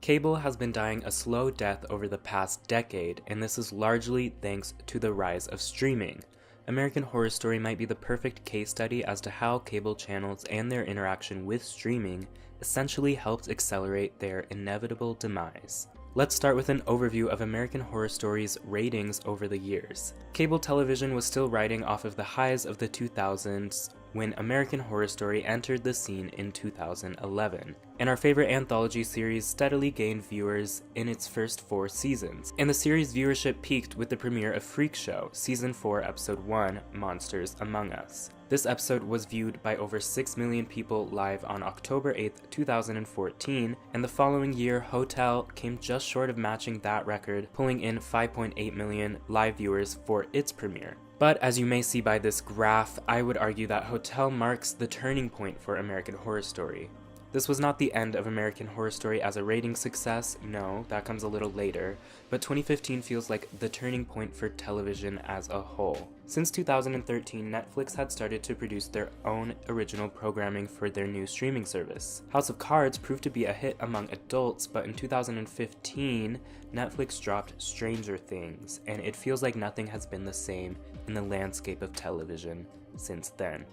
Cable has been dying a slow death over the past decade, and this is largely thanks to the rise of streaming. American Horror Story might be the perfect case study as to how cable channels and their interaction with streaming essentially helped accelerate their inevitable demise. Let's start with an overview of American Horror Story's ratings over the years. Cable television was still riding off of the highs of the 2000s when American Horror Story entered the scene in 2011, and our favorite anthology series steadily gained viewers in its first 4 seasons, and the series' viewership peaked with the premiere of Freak Show, Season 4, Episode 1, Monsters Among Us. This episode was viewed by over 6 million people live on October 8th, 2014, and the following year, Hotel came just short of matching that record, pulling in 5.8 million live viewers for its premiere. But as you may see by this graph, I would argue that Hotel marks the turning point for American Horror Story. This was not the end of American Horror Story as a rating success, no, that comes a little later, but 2015 feels like the turning point for television as a whole. Since 2013, Netflix had started to produce their own original programming for their new streaming service. House of Cards proved to be a hit among adults, but in 2015, Netflix dropped Stranger Things, and it feels like nothing has been the same in the landscape of television since then.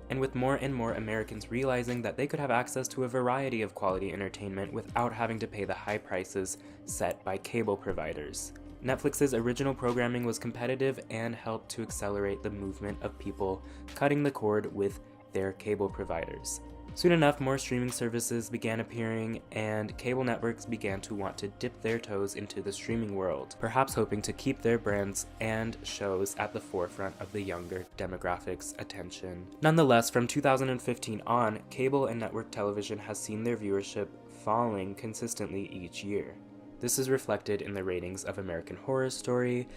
And with more and more Americans realizing that they could have access to a variety of quality entertainment without having to pay the high prices set by cable providers. Netflix's original programming was competitive and helped to accelerate the movement of people cutting the cord with their cable providers. Soon enough, more streaming services began appearing, and cable networks began to want to dip their toes into the streaming world, perhaps hoping to keep their brands and shows at the forefront of the younger demographics' attention. Nonetheless, from 2015 on, cable and network television has seen their viewership falling consistently each year. This is reflected in the ratings of American Horror Story,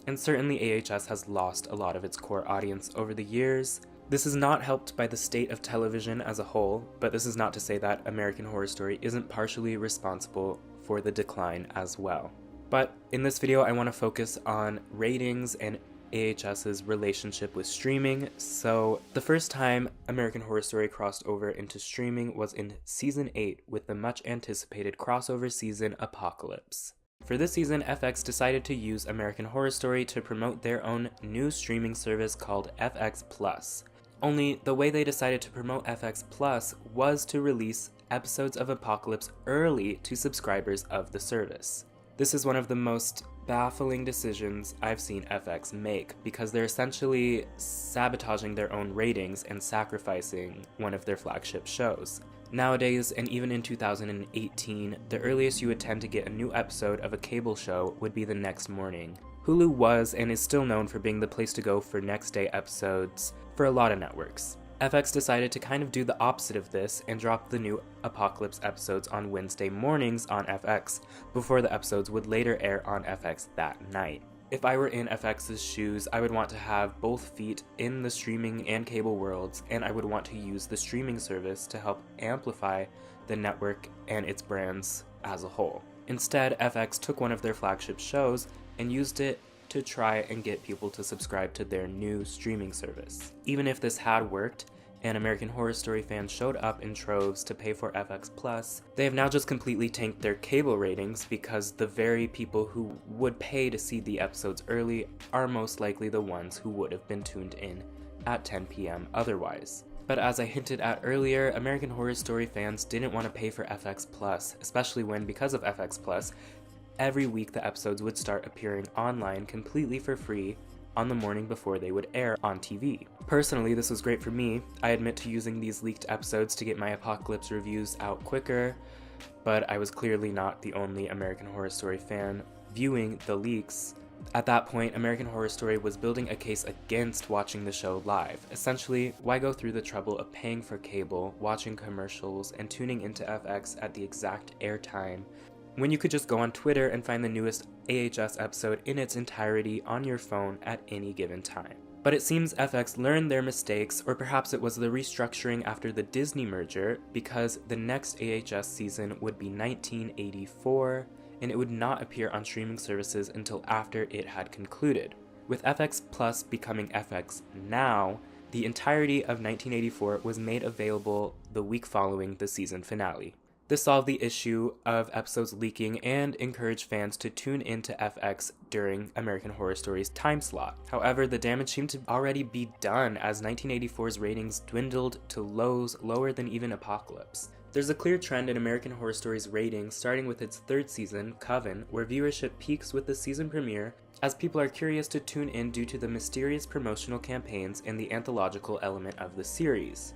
and certainly AHS has lost a lot of its core audience over the years. This is not helped by the state of television as a whole, but this is not to say that American Horror Story isn't partially responsible for the decline as well. But in this video, I want to focus on ratings and AHS's relationship with streaming. So the first time American Horror Story crossed over into streaming was in Season 8 with the much anticipated crossover season Apocalypse. For this season, FX decided to use American Horror Story to promote their own new streaming service called FX Plus. Only the way they decided to promote FX Plus was to release episodes of Apocalypse early to subscribers of the service. This is one of the most baffling decisions I've seen FX make, because they're essentially sabotaging their own ratings and sacrificing one of their flagship shows. Nowadays, and even in 2018, the earliest you would tend to get a new episode of a cable show would be the next morning. Hulu was and is still known for being the place to go for next day episodes for a lot of networks. FX decided to kind of do the opposite of this and drop the new Apocalypse episodes on Wednesday mornings on FX, before the episodes would later air on FX that night. If I were in FX's shoes, I would want to have both feet in the streaming and cable worlds, and I would want to use the streaming service to help amplify the network and its brands as a whole. Instead, FX took one of their flagship shows and used it to try and get people to subscribe to their new streaming service. Even if this had worked, and American Horror Story fans showed up in troves to pay for FX Plus, they have now just completely tanked their cable ratings, because the very people who would pay to see the episodes early are most likely the ones who would have been tuned in at 10 p.m. otherwise. But as I hinted at earlier, American Horror Story fans didn't want to pay for FX Plus, especially when, because of FX Plus, every week the episodes would start appearing online completely for free on the morning before they would air on TV. Personally, this was great for me. I admit to using these leaked episodes to get my Apocalypse reviews out quicker, but I was clearly not the only American Horror Story fan viewing the leaks. At that point, American Horror Story was building a case against watching the show live. Essentially, why go through the trouble of paying for cable, watching commercials, and tuning into FX at the exact air time, when you could just go on Twitter and find the newest AHS episode in its entirety on your phone at any given time? But it seems FX learned their mistakes, or perhaps it was the restructuring after the Disney merger, because the next AHS season would be 1984, and it would not appear on streaming services until after it had concluded. With FX Plus becoming FX Now, the entirety of 1984 was made available the week following the season finale. This solved the issue of episodes leaking and encouraged fans to tune into FX during American Horror Story's time slot. However, the damage seemed to already be done as 1984's ratings dwindled to lows lower than even Apocalypse. There's a clear trend in American Horror Story's ratings, starting with its third season, Coven, where viewership peaks with the season premiere, as people are curious to tune in due to the mysterious promotional campaigns and the anthological element of the series.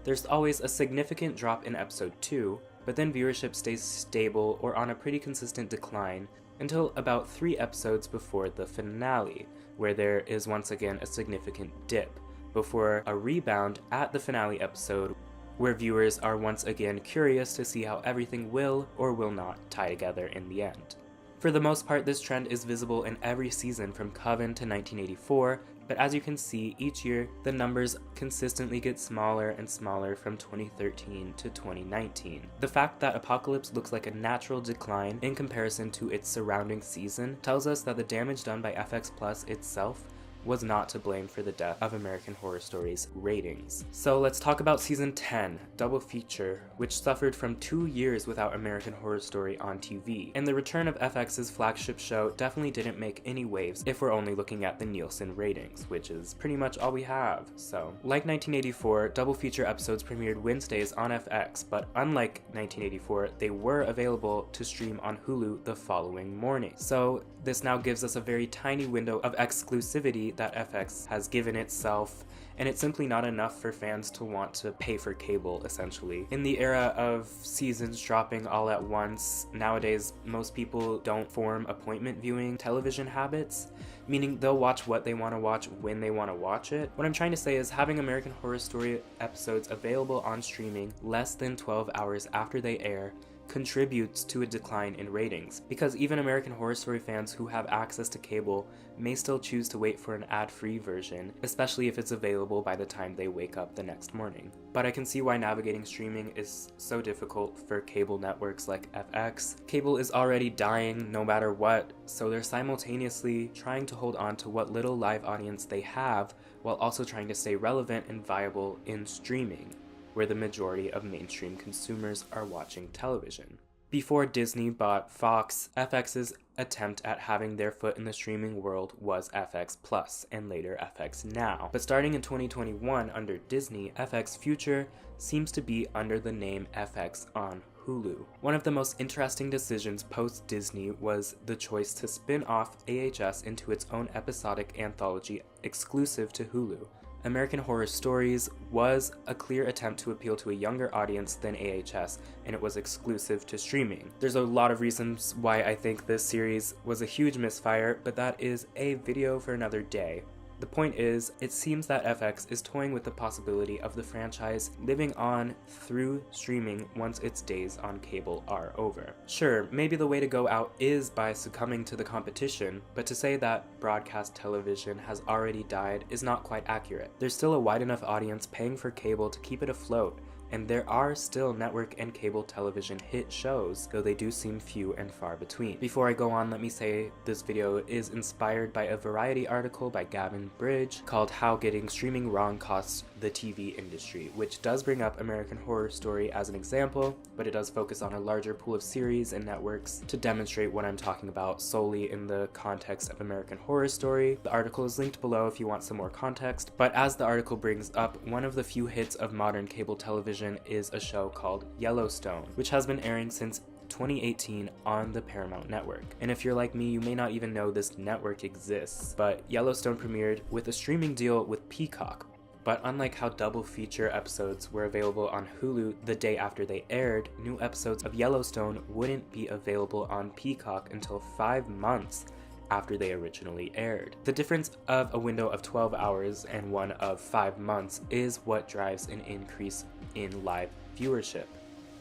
There's always a significant drop in episode 2, but then viewership stays stable or on a pretty consistent decline until about 3 episodes before the finale, where there is once again a significant dip, before a rebound at the finale episode, where viewers are once again curious to see how everything will or will not tie together in the end. For the most part, this trend is visible in every season from Coven to 1984, but as you can see, each year the numbers consistently get smaller and smaller from 2013 to 2019. The fact that Apocalypse looks like a natural decline in comparison to its surrounding season tells us that the damage done by FX Plus itself was not to blame for the death of American Horror Story's ratings. So let's talk about season 10, Double Feature, which suffered from 2 years without American Horror Story on TV. And the return of FX's flagship show definitely didn't make any waves if we're only looking at the Nielsen ratings, which is pretty much all we have. So, like 1984, Double Feature episodes premiered Wednesdays on FX, but unlike 1984, they were available to stream on Hulu the following morning. So this now gives us a very tiny window of exclusivity that FX has given itself, and it's simply not enough for fans to want to pay for cable, essentially. In the era of seasons dropping all at once, nowadays most people don't form appointment viewing television habits, meaning they'll watch what they want to watch when they want to watch it. What I'm trying to say is having American Horror Story episodes available on streaming less than 12 hours after they air contributes to a decline in ratings, because even American Horror Story fans who have access to cable may still choose to wait for an ad-free version, especially if it's available by the time they wake up the next morning. But I can see why navigating streaming is so difficult for cable networks like FX. Cable is already dying no matter what, so they're simultaneously trying to hold on to what little live audience they have while also trying to stay relevant and viable in streaming, where the majority of mainstream consumers are watching television. Before Disney bought Fox, FX's attempt at having their foot in the streaming world was FX Plus, and later FX Now. But starting in 2021 under Disney, FX Future seems to be under the name FX on Hulu. One of the most interesting decisions post-Disney was the choice to spin off AHS into its own episodic anthology exclusive to Hulu. American Horror Stories was a clear attempt to appeal to a younger audience than AHS, and it was exclusive to streaming. There's a lot of reasons why I think this series was a huge misfire, but that is a video for another day. The point is, it seems that FX is toying with the possibility of the franchise living on through streaming once its days on cable are over. Sure, maybe the way to go out is by succumbing to the competition, but to say that broadcast television has already died is not quite accurate. There's still a wide enough audience paying for cable to keep it afloat, and there are still network and cable television hit shows, though they do seem few and far between. Before I go on, let me say this video is inspired by a Variety article by Gavin Bridge called How Getting Streaming Wrong Costs the TV Industry, which does bring up American Horror Story as an example, but it does focus on a larger pool of series and networks to demonstrate what I'm talking about solely in the context of American Horror Story. The article is linked below if you want some more context, but as the article brings up, one of the few hits of modern cable television is a show called Yellowstone, which has been airing since 2018 on the Paramount Network. And if you're like me, you may not even know this network exists, but Yellowstone premiered with a streaming deal with Peacock. But unlike how double feature episodes were available on Hulu the day after they aired, new episodes of Yellowstone wouldn't be available on Peacock until 5 months after they originally aired. The difference of a window of 12 hours and one of 5 months is what drives an increase in live viewership.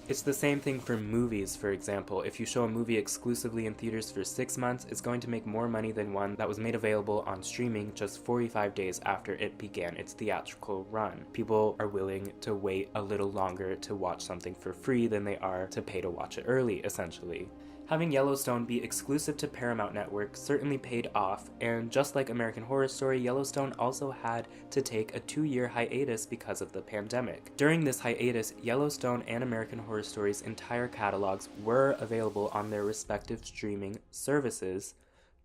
It's the same thing for movies, for example. If you show a movie exclusively in theaters for 6 months, it's going to make more money than one that was made available on streaming just 45 days after it began its theatrical run. People are willing to wait a little longer to watch something for free than they are to pay to watch it early, essentially. Having Yellowstone be exclusive to Paramount Network certainly paid off, and just like American Horror Story, Yellowstone also had to take a 2-year hiatus because of the pandemic. During this hiatus, Yellowstone and American Horror Story's entire catalogs were available on their respective streaming services,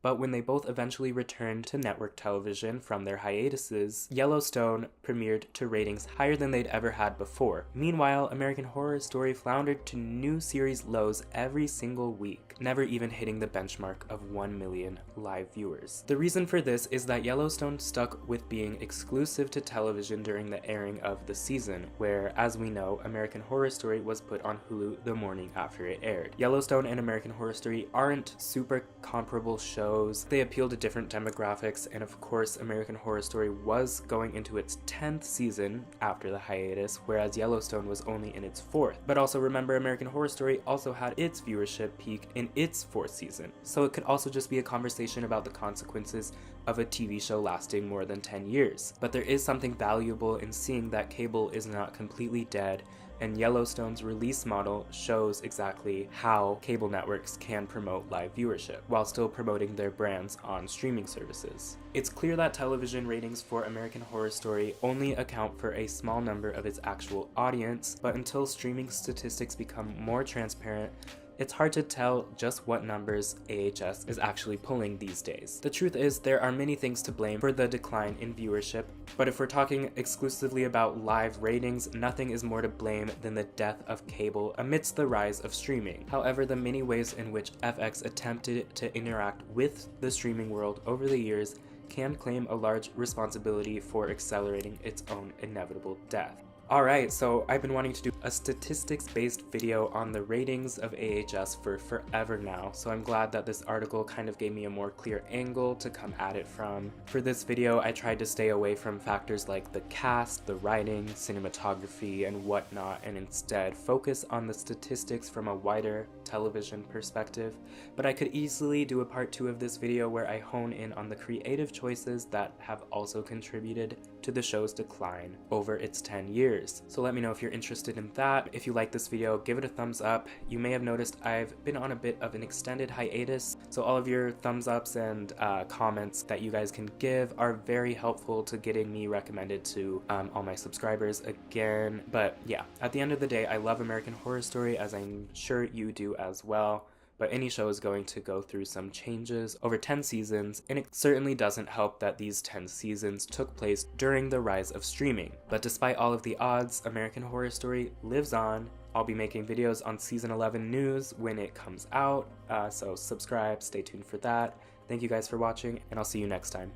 but when they both eventually returned to network television from their hiatuses, Yellowstone premiered to ratings higher than they'd ever had before. Meanwhile, American Horror Story floundered to new series lows every single week, never even hitting the benchmark of 1 million live viewers. The reason for this is that Yellowstone stuck with being exclusive to television during the airing of the season, where, as we know, American Horror Story was put on Hulu the morning after it aired. Yellowstone and American Horror Story aren't super comparable shows. They appeal to different demographics, and of course American Horror Story was going into its 10th season after the hiatus, whereas Yellowstone was only in its 4th. But also remember, American Horror Story also had its viewership peak in its 4th season, so it could also just be a conversation about the consequences of a TV show lasting more than 10 years. But there is something valuable in seeing that cable is not completely dead, and Yellowstone's release model shows exactly how cable networks can promote live viewership while still promoting their brands on streaming services. It's clear that television ratings for American Horror Story only account for a small number of its actual audience, but until streaming statistics become more transparent, it's hard to tell just what numbers AHS is actually pulling these days. The truth is, there are many things to blame for the decline in viewership, but if we're talking exclusively about live ratings, nothing is more to blame than the death of cable amidst the rise of streaming. However, the many ways in which FX attempted to interact with the streaming world over the years can claim a large responsibility for accelerating its own inevitable death. Alright, so I've been wanting to do a statistics-based video on the ratings of AHS for forever now, so I'm glad that this article kind of gave me a more clear angle to come at it from. For this video, I tried to stay away from factors like the cast, the writing, cinematography, and whatnot, and instead focus on the statistics from a wider television perspective, but I could easily do a part 2 of this video where I hone in on the creative choices that have also contributed to the show's decline over its 10 years. So let me know if you're interested in that. If you like this video, give it a thumbs up. You may have noticed I've been on a bit of an extended hiatus, so all of your thumbs ups and comments that you guys can give are very helpful to getting me recommended to all my subscribers again. But yeah, at the end of the day, I love American Horror Story, as I'm sure you do as well. But any show is going to go through some changes over 10 seasons, and it certainly doesn't help that these 10 seasons took place during the rise of streaming. But despite all of the odds, American Horror Story lives on. I'll be making videos on season 11 news when it comes out, so subscribe, stay tuned for that. Thank you guys for watching, and I'll see you next time.